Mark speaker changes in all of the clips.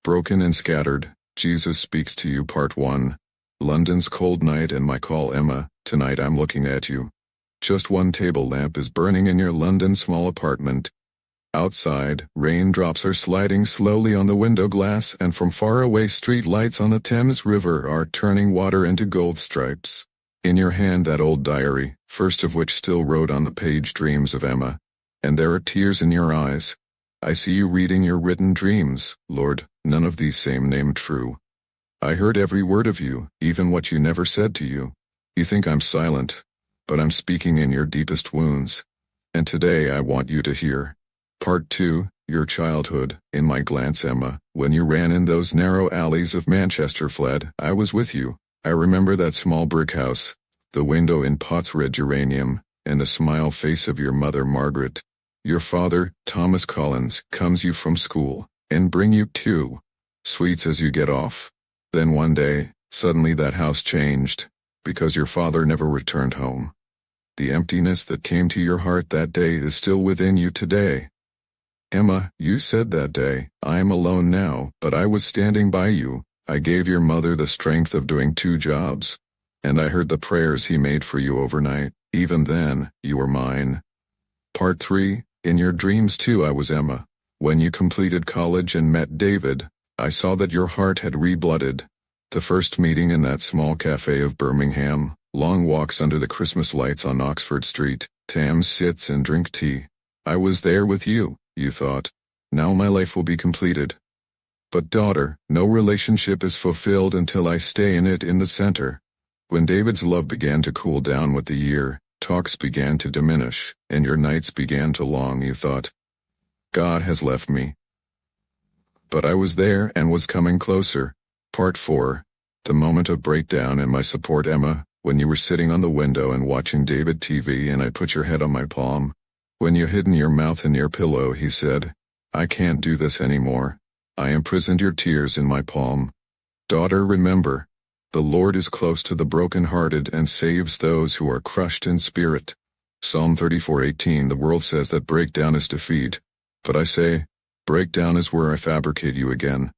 Speaker 1: Broken and Scattered, Jesus Speaks to You Part 1. London's cold night and my call Emma, tonight I'm looking at you. Just one table lamp is burning in your London small apartment. Outside, raindrops are sliding slowly on the window glass and from far away street lights on the Thames River are turning water into gold stripes. In your hand that old diary, first of which still wrote on the page dreams of Emma. And there are tears in your eyes. I see you reading your written dreams, Lord, none of these same name true. I heard every word of you, even what you never said to you. You think I'm silent, but I'm speaking in your deepest wounds. And today I want you to hear. Part 2, Your Childhood. In my glance, Emma, when you ran in those narrow alleys of Manchester fled, I was with you. I remember that small brick house, the window in pots red geranium, and the smile face of your mother Margaret. Your father, Thomas Collins, comes you from school, and bring you too. Sweets as you get off. Then one day, suddenly that house changed, because your father never returned home. The emptiness that came to your heart that day is still within you today. Emma, you said that day, I am alone now, but I was standing by you. I gave your mother the strength of doing 2 jobs. And I heard the prayers he made for you overnight. Even then, you were mine. Part 3, in your dreams too I was Emma. When you completed college and met David, I saw that your heart had reblooded. The first meeting in that small cafe of Birmingham, long walks under the Christmas lights on Oxford Street, Thames sits and drink tea. I was there with you, you thought. Now my life will be completed. But daughter, no relationship is fulfilled until I stay in it in the center. When David's love began to cool down with the year, talks began to diminish, and your nights began to long, you thought. God has left me. But I was there and was coming closer. Part 4. The moment of breakdown in my support Emma, when you were sitting on the window and watching David TV and I put your head on my palm. When you hid your mouth in your pillow he said, I can't do this anymore. I imprisoned your tears in my palm. Daughter, remember. The Lord is close to the broken-hearted and saves those who are crushed in spirit. Psalm 34:18. The world says that breakdown is defeat. But I say, breakdown is where I fabricate you again.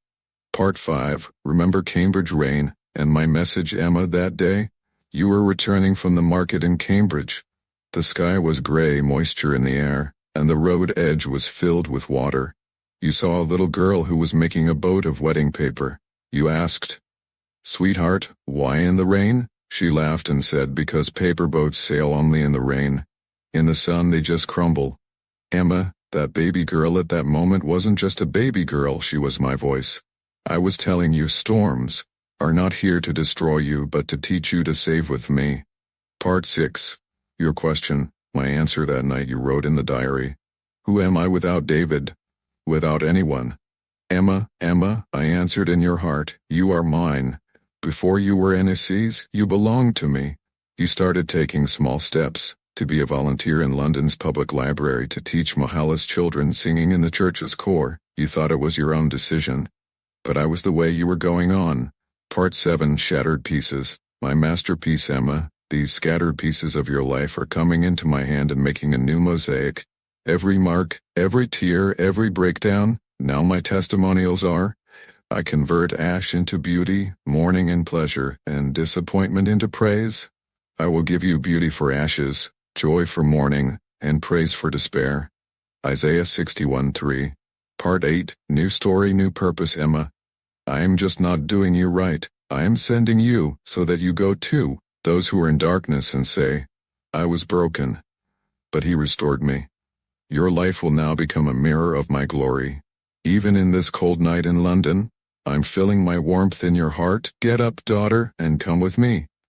Speaker 1: Part 5. Remember Cambridge rain, and my message Emma that day? You were returning from the market in Cambridge. The sky was gray, moisture in the air, and the road edge was filled with water. You saw a little girl who was making a boat of wedding paper. You asked, Sweetheart, why in the rain? She laughed and said because paper boats sail only in the rain. In the sun they just crumble. Emma, that baby girl at that moment wasn't just a baby girl, she was my voice. I was telling you storms are not here to destroy you but to teach you to save with me. Part 6. Your question, my answer that night you wrote in the diary. Who am I without David? Without anyone. Emma, I answered in your heart, you are mine. Before you were NSC's, you belonged to me. You started taking small steps, to be a volunteer in London's public library to teach Mohalla's children singing in the church's choir. You thought it was your own decision. But I was the way you were going on. Part 7. Shattered Pieces. My masterpiece Emma, these scattered pieces of your life are coming into my hand and making a new mosaic. Every mark, every tear, every breakdown, now my testimonials are, I convert ash into beauty, mourning and pleasure, and disappointment into praise. I will give you beauty for ashes, joy for mourning, and praise for despair. Isaiah 61:3. Part 8. New story, new purpose Emma. I am just not doing you right. I am sending you, so that you go too, those who are in darkness and say, I was broken. But he restored me. Your life will now become a mirror of my glory. Even in this cold night in London, I'm filling my warmth in your heart. Get up, daughter, and come with me.